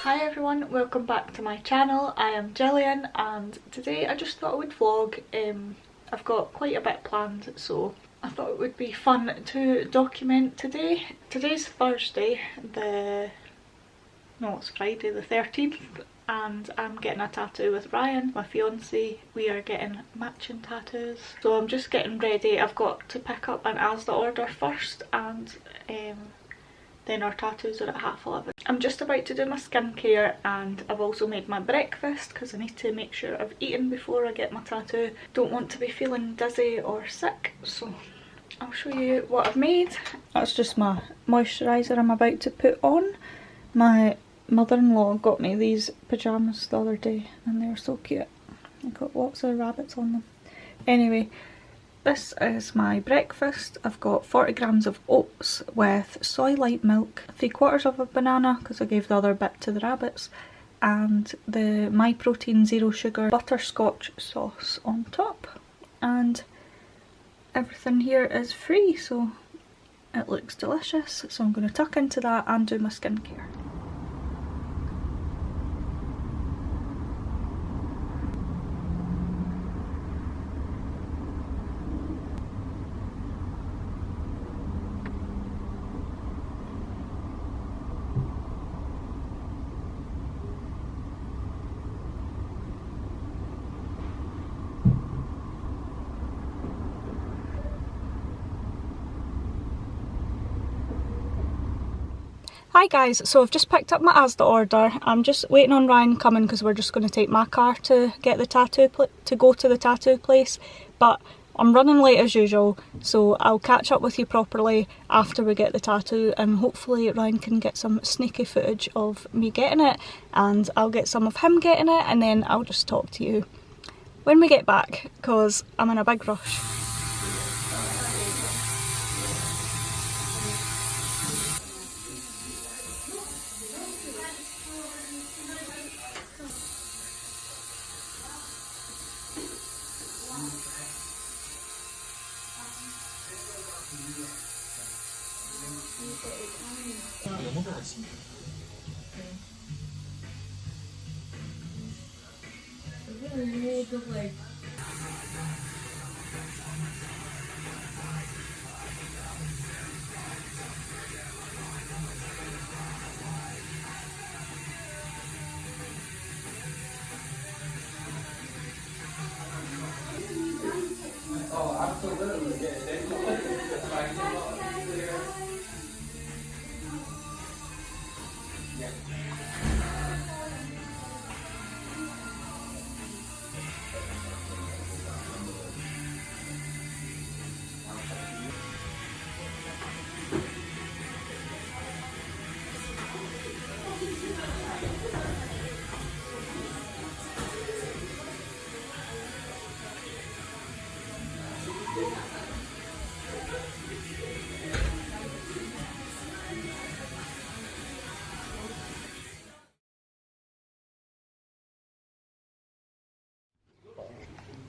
Hi everyone, welcome back to my channel. I am Gillian and today I just thought I would vlog. I've got quite a bit planned, so I thought it would be fun to document today. Today's Thursday, it's Friday the 13th, and I'm getting a tattoo with Ryan, my fiance. We are getting matching tattoos. So I'm just getting ready. I've got to pick up an Asda order first, and then our tattoos are at 11:30. I'm just about to do my skincare, and I've also made my breakfast because I need to make sure I've eaten before I get my tattoo. Don't want to be feeling dizzy or sick, so I'll show you what I've made. That's just my moisturiser I'm about to put on. My mother-in-law got me these pyjamas the other day and they're so cute. I've got lots of rabbits on them. Anyway, this is my breakfast. I've got 40 grams of oats with soy light milk, 3/4 of a banana because I gave the other bit to the rabbits, and the My Protein zero sugar butterscotch sauce on top. And everything here is free, so it looks delicious. So I'm going to tuck into that and do my skincare. Hi guys, so I've just picked up my Asda order. I'm just waiting on Ryan coming because we're just going to take my car to get the to go to the tattoo place. But I'm running late as usual, so I'll catch up with you properly after we get the tattoo, and hopefully Ryan can get some sneaky footage of me getting it, and I'll get some of him getting it, and then I'll just talk to you when we get back because I'm in a big rush.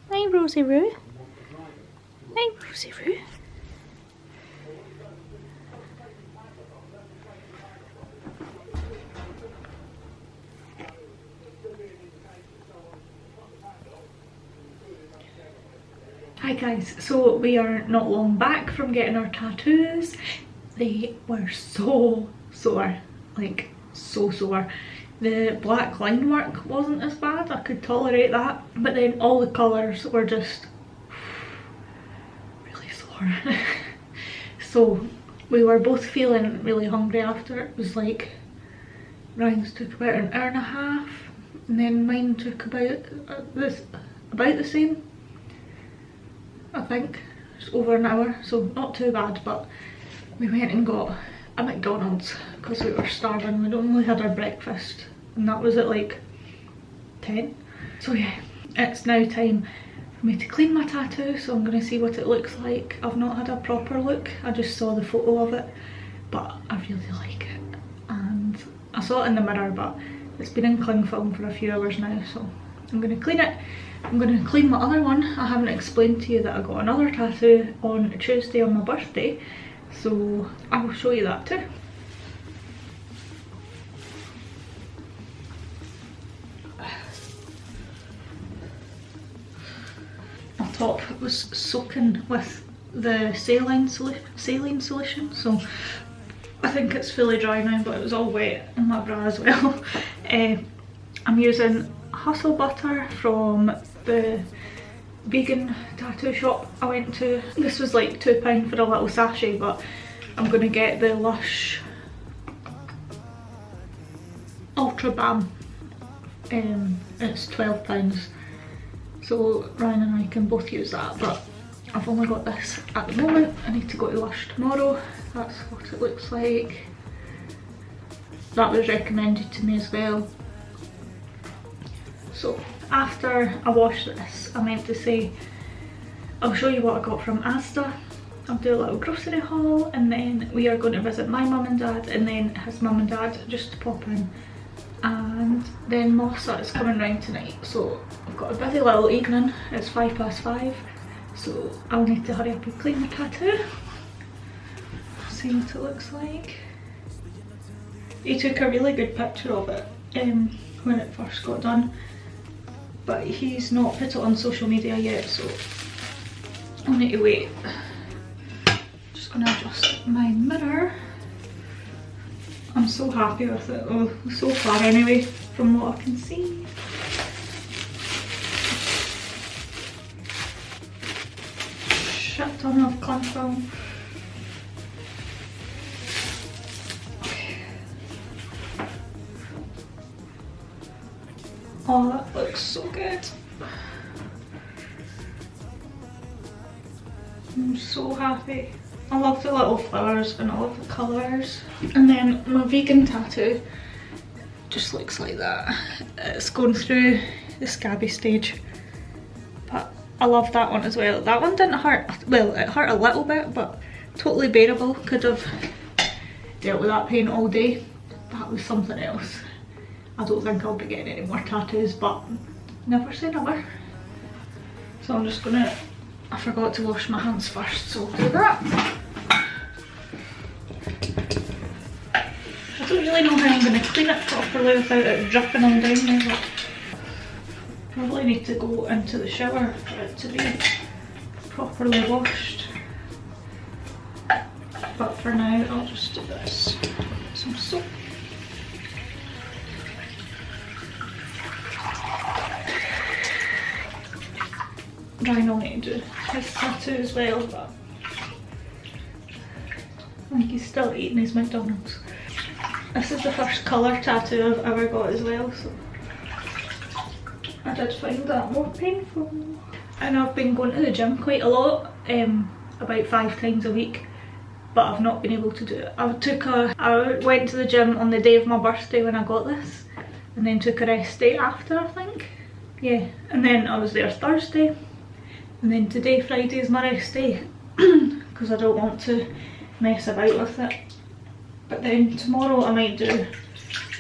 Hi Rosie Roo. Hi Rosie Roo. Hi guys, so we are not long back from getting our tattoos. They were so sore, like so sore. The black line work wasn't as bad, I could tolerate that, but then all the colours were just really sore. So we were both feeling really hungry after. It was like Ryan's took about an hour and a half, and then mine took about the same, I think. Just over an hour, so not too bad. But we went and got a McDonald's because we were starving. We'd only had our breakfast and that was at like 10. So yeah, it's now time for me to clean my tattoo, so I'm going to see what it looks like. I've not had a proper look, I just saw the photo of it, but I really like it. And I saw it in the mirror, but it's been in cling film for a few hours now, so I'm going to clean it. I'm going to clean my other one. I haven't explained to you that I got another tattoo on Tuesday on my birthday, so I will show you that too. top was soaking with the saline solution, so I think it's fully dry now, but it was all wet in my bra as well. I'm using Hustle Butter from the vegan tattoo shop I went to. This was like £2 for a little sachet, but I'm gonna get the Lush Ultra Balm. It's £12, so Ryan and I can both use that, but I've only got this at the moment. I need to go to Lush tomorrow. That's what it looks like. That was recommended to me as well. So after I wash this, I meant to say I'll show you what I got from Asda. I'll do a little grocery haul, and then we are going to visit my mum and dad and then his mum and dad just to pop in. And then Melissa is coming round tonight, so I've got a busy little evening. It's 5:05, so I'll need to hurry up and clean the tattoo. See what it looks like. He took a really good picture of it when it first got done, but he's not put it on social media yet, so I'll need to wait. Just gonna adjust my mirror. I'm so happy with it, oh, so far anyway, from what I can see. Shit ton of cling film. Okay. Oh, that looks so good. I'm so happy. I love the little flowers and I love the colours. And then my vegan tattoo just looks like that. It's going through the scabby stage, but I love that one as well. That one didn't hurt, well, it hurt a little bit, but totally bearable. Could have dealt with that pain all day. That was something else. I don't think I'll be getting any more tattoos, but never say never. So I'm just gonna, I forgot to wash my hands first, so I'll do that. I don't really know how I'm going to clean it properly without it dripping all down me, but probably need to go into the shower for it to be properly washed. But for now I'll just do this. Some soap. Ryan will need to do his tattoo as well, but I think he's still eating his McDonald's. This is the first colour tattoo I've ever got as well, so I did find that more painful. And I've been going to the gym quite a lot, about 5 times a week, but I've not been able to do it. I went to the gym on the day of my birthday when I got this, and then took a rest day after, I think. Yeah, and then I was there Thursday, and then today, Friday, is my rest day, because I don't want to mess about with it. But then tomorrow I might do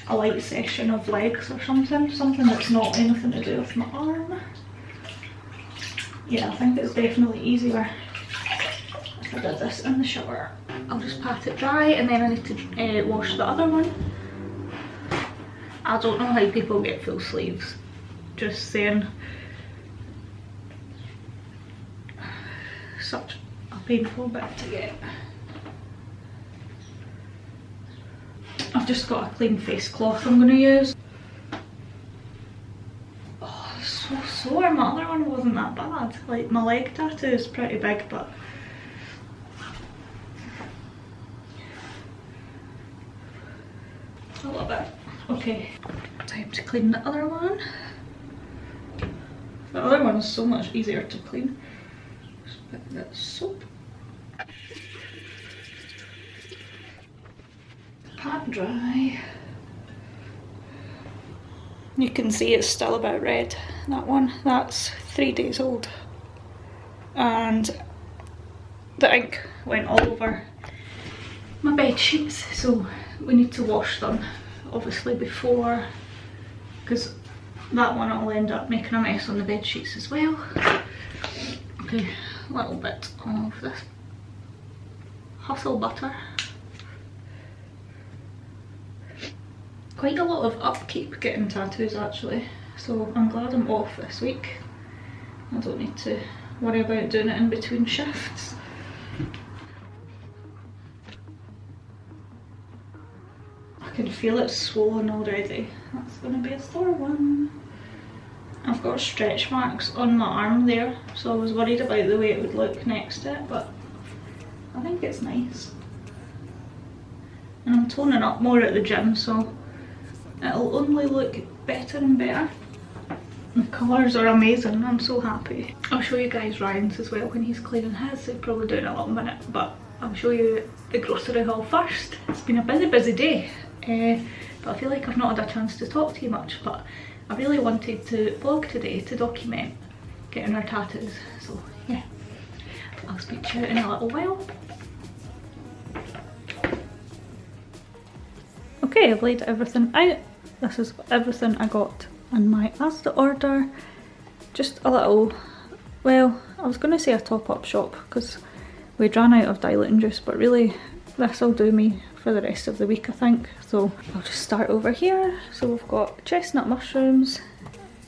a light session of legs or something that's not anything to do with my arm. Yeah, I think it's definitely easier if I did this in the shower. I'll just pat it dry, and then I need to wash the other one. I don't know how people get full sleeves, just saying. Such a painful bit to get. I've just got a clean face cloth I'm going to use. Oh, it's so sore. My other one wasn't that bad. Like, my leg tattoo is pretty big, but I love it. Okay, time to clean the other one. The other one is so much easier to clean. Just put that soap. Pat dry. You can see it's still about red. That one, that's 3 days old. And the ink went all over my bed sheets, so we need to wash them obviously before, because that one will end up making a mess on the bed sheets as well. Okay, a little bit of this Hustle Butter. Quite a lot of upkeep getting tattoos actually, so I'm glad I'm off this week. I don't need to worry about doing it in between shifts. I can feel it swollen already. That's going to be a sore one. I've got stretch marks on my arm there, so I was worried about the way it would look next to it, but I think it's nice. And I'm toning up more at the gym, so it'll only look better and better. The colours are amazing, I'm so happy. I'll show you guys Ryan's as well when he's cleaning his. He'll probably do it in a little minute, but I'll show you the grocery haul first. It's been a busy day, but I feel like I've not had a chance to talk to you much, but I really wanted to vlog today to document getting our tattoos, so yeah, I'll speak to you in a little while. Okay, I've laid everything out. This is everything I got in my Asda order. Just a little, well, I was going to say a top-up shop because we'd ran out of diluting juice, but really this will do me for the rest of the week, I think. So I'll just start over here. So we've got chestnut mushrooms,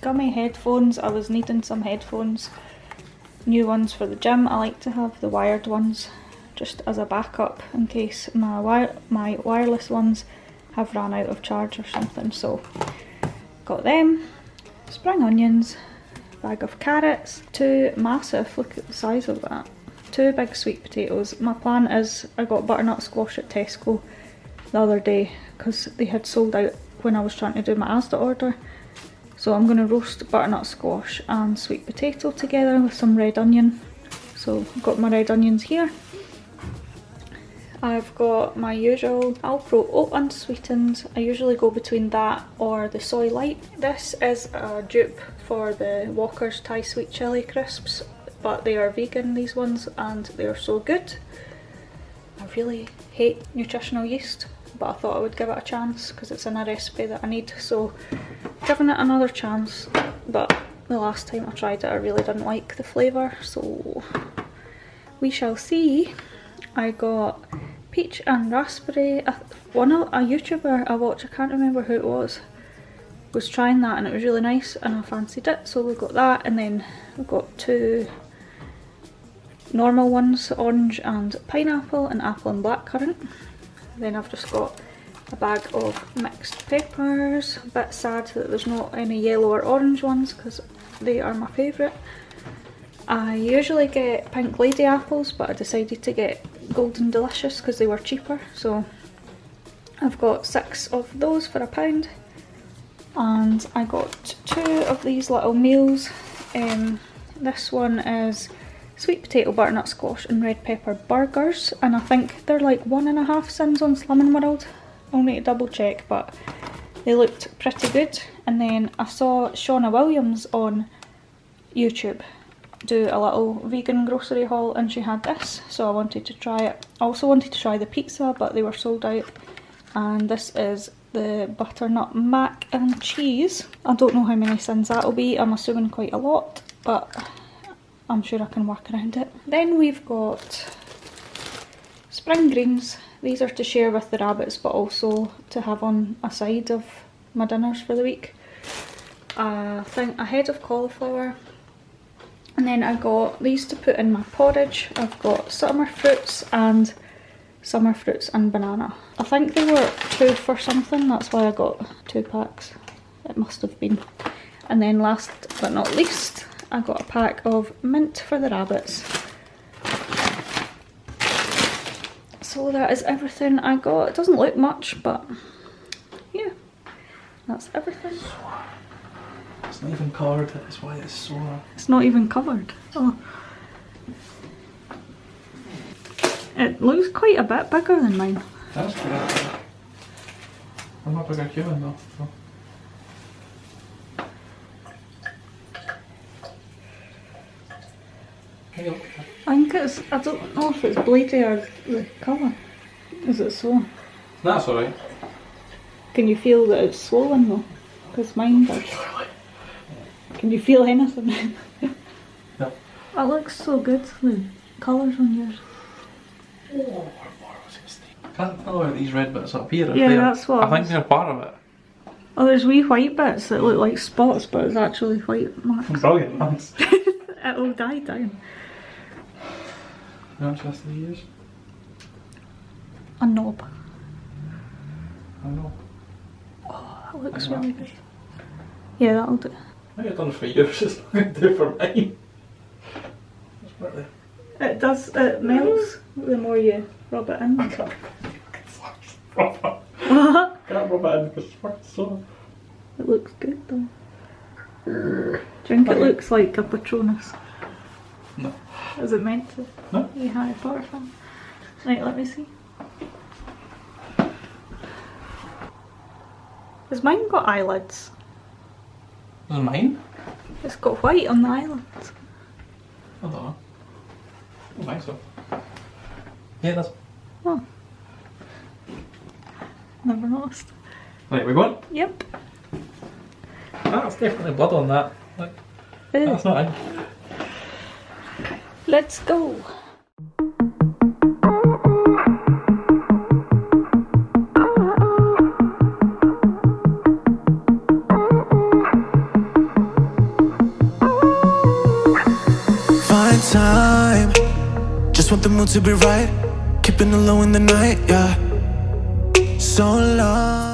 gummy headphones. I was needing some headphones, new ones for the gym. I like to have the wired ones just as a backup in case my wireless ones have ran out of charge or something. So got them, spring onions, bag of carrots, 2 massive, look at the size of that, 2 big sweet potatoes. My plan is, I got butternut squash at Tesco the other day because they had sold out when I was trying to do my Asda order. So I'm going to roast butternut squash and sweet potato together with some red onion. So I've got my red onions here. I've got my usual Alpro oat unsweetened. I usually go between that or the soy light. This is a dupe for the Walker's Thai sweet chili crisps, but they are vegan, these ones, and they are so good. I really hate nutritional yeast, but I thought I would give it a chance because it's in a recipe that I need, so giving it another chance. But the last time I tried it I really didn't like the flavour, so we shall see. I got peach and raspberry. A YouTuber I watch, I can't remember who it was trying that and it was really nice and I fancied it, so we got that. And then we've got 2 normal ones, orange and pineapple, and apple and blackcurrant. Then I've just got a bag of mixed peppers. A bit sad that there's not any yellow or orange ones because they are my favourite. I usually get Pink Lady apples, but I decided to get Golden Delicious because they were cheaper. So I've got 6 of those for £1. And I got 2 of these little meals. This one is sweet potato butternut squash and red pepper burgers, and I think they're like 1.5 cents on Slimming World. I'll need to double check, but they looked pretty good. And then I saw Shauna Williams on YouTube do a little vegan grocery haul and she had this, so I wanted to try it. I also wanted to try the pizza, but they were sold out. And this is the butternut mac and cheese. I don't know how many sins that'll be, I'm assuming quite a lot, but I'm sure I can work around it. Then we've got spring greens. These are to share with the rabbits, but also to have on a side of my dinners for the week. I think a head of cauliflower. And then I got these to put in my porridge. I've got summer fruits and banana. I think they were 2 for something, that's why I got 2 packs. It must have been. And then last but not least, I got a pack of mint for the rabbits. So that is everything I got. It doesn't look much, but yeah, that's everything. It's not even covered, that's why it's sore. It's not even covered. Oh. It looks quite a bit bigger than mine. That's good. I'm not bigger human though. So. I think it's, I don't know if it's bladey or the colour. Is it so? That's alright. Can you feel that it's swollen though? Because mine does. Can you feel anything? No. It looks so good, the colours on yours. Oh, I can't tell where these red bits up here are. Yeah, that's what I think they're part of it. Oh, there's wee white bits that look like spots, but it's actually white marks. Brilliant, thanks. It'll die down. How much less do you use? A knob. I don't know. Oh, that looks really good. Yeah, that'll do. I think I've done it for yours, it's not going to do for mine. It does, it melts the more you rub it in. I can't rub it. What? Can't rub it in because it's worth so. It looks good though. Do you think it looks like a Patronus? No. Is it meant to? No. You Harry Potter fan? Right, let me see. Has mine got eyelids? Is it mine? It's got white on the eyelids. I don't know. I don't think so. Yeah, it does. Oh. Never noticed. Right, we going? Yep. That's definitely blood on that. Look, that's not in. Let's go. Find time, just want the mood to be right. Keeping it low in the night, yeah. So long.